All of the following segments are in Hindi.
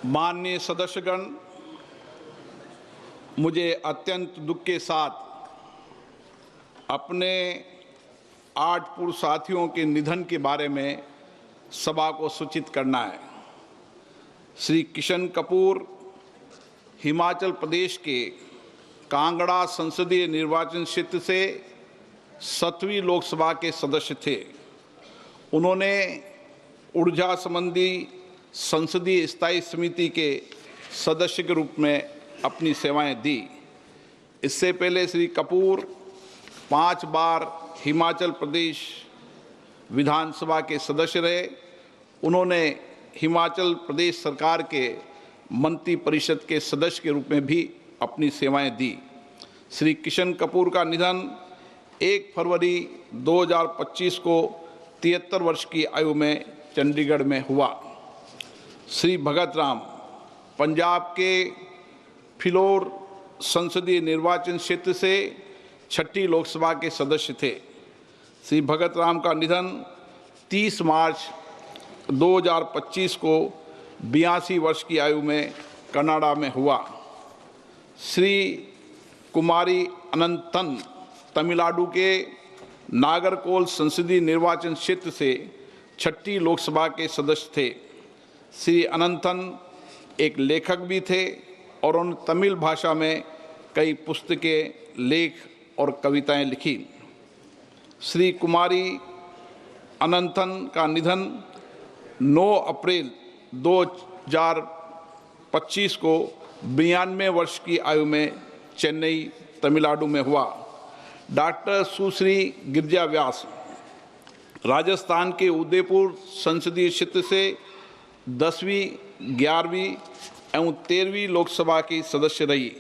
माननीय सदस्यगण, मुझे अत्यंत दुख के साथ अपने 8 पूर्व साथियों के निधन के बारे में सभा को सूचित करना है। श्री किशन कपूर हिमाचल प्रदेश के कांगड़ा संसदीय निर्वाचन क्षेत्र से 7वीं लोकसभा के सदस्य थे। उन्होंने ऊर्जा संबंधी संसदीय स्थायी समिति के सदस्य के रूप में अपनी सेवाएं दी। इससे पहले श्री कपूर 5 बार हिमाचल प्रदेश विधानसभा के सदस्य रहे। उन्होंने हिमाचल प्रदेश सरकार के मंत्री परिषद के सदस्य के रूप में भी अपनी सेवाएं दी। श्री किशन कपूर का निधन 1 फरवरी 2025 को 73 वर्ष की आयु में चंडीगढ़ में हुआ। श्री भगत राम पंजाब के फिलौर संसदीय निर्वाचन क्षेत्र से 6ठी लोकसभा के सदस्य थे। श्री भगत राम का निधन 30 मार्च 2025 को 82 वर्ष की आयु में कनाडा में हुआ। श्री कुमारी अनंतन तमिलनाडु के नागरकोल संसदीय निर्वाचन क्षेत्र से 6ठी लोकसभा के सदस्य थे। श्री अनंतन एक लेखक भी थे और उन्होंने तमिल भाषा में कई पुस्तकें, लेख और कविताएं लिखी। श्री कुमारी अनंतन का निधन 9 अप्रैल 2025 को 92 वर्ष की आयु में चेन्नई, तमिलनाडु में हुआ। डॉक्टर सुश्री गिरिजा व्यास राजस्थान के उदयपुर संसदीय क्षेत्र से 10वीं, 11वीं एवं 13वीं लोकसभा की सदस्य रही।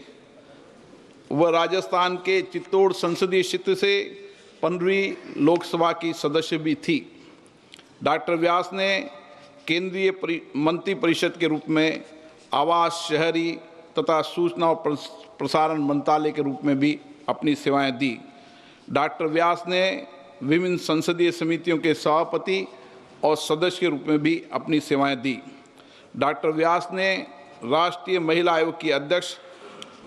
वह राजस्थान के चित्तौड़ संसदीय क्षेत्र से 15वीं लोकसभा की सदस्य भी थी। डॉक्टर व्यास ने केंद्रीय मंत्री परिषद के रूप में आवास, शहरी तथा सूचना और प्रसारण मंत्रालय के रूप में भी अपनी सेवाएं दी। डॉक्टर व्यास ने विभिन्न संसदीय समितियों के सभापति और सदस्य के रूप में भी अपनी सेवाएं दी। डॉक्टर व्यास ने राष्ट्रीय महिला आयोग की अध्यक्ष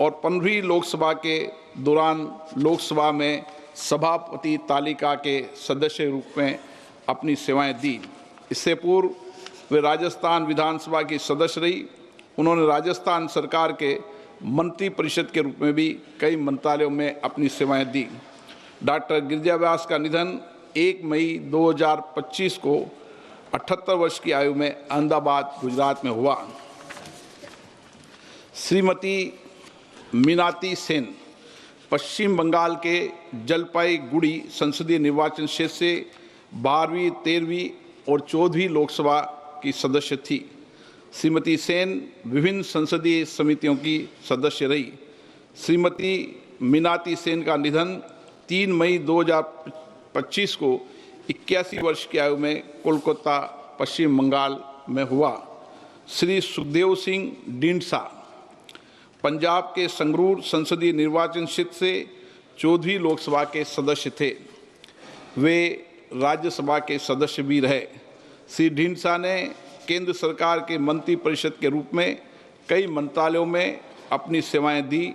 और 15वीं लोकसभा के दौरान लोकसभा में सभापति तालिका के सदस्य के रूप में अपनी सेवाएं दी। इससे पूर्व वे राजस्थान विधानसभा की सदस्य रही। उन्होंने राजस्थान सरकार के मंत्री परिषद के रूप में भी कई मंत्रालयों में अपनी सेवाएं दी। डॉक्टर गिरिजा व्यास का निधन 1 मई 2025 को 78 वर्ष की आयु में अहमदाबाद, गुजरात में हुआ। श्रीमती मीनाती सेन पश्चिम बंगाल के जलपाईगुड़ी संसदीय निर्वाचन क्षेत्र से 12वीं, 13वीं और 14वीं लोकसभा की सदस्य थी। श्रीमती सेन विभिन्न संसदीय समितियों की सदस्य रही। श्रीमती मीनाती सेन का निधन 3 मई 2025 को 81 वर्ष की आयु में कोलकाता, पश्चिम बंगाल में हुआ। श्री सुखदेव सिंह ढींढसा पंजाब के संगरूर संसदीय निर्वाचन क्षेत्र से 14वीं लोकसभा के सदस्य थे। वे राज्यसभा के सदस्य भी रहे। श्री ढींढसा ने केंद्र सरकार के मंत्री परिषद के रूप में कई मंत्रालयों में अपनी सेवाएं दी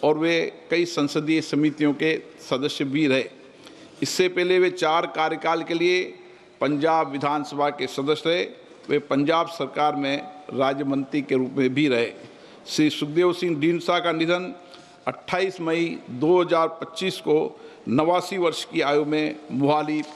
और वे कई संसदीय समितियों के सदस्य भी रहे। इससे पहले वे 4 कार्यकाल के लिए पंजाब विधानसभा के सदस्य रहे। वे पंजाब सरकार में राज्य मंत्री के रूप में भी रहे। श्री सुखदेव सिंह ढींढसा का निधन 28 मई 2025 को 89 वर्ष की आयु में मोहाली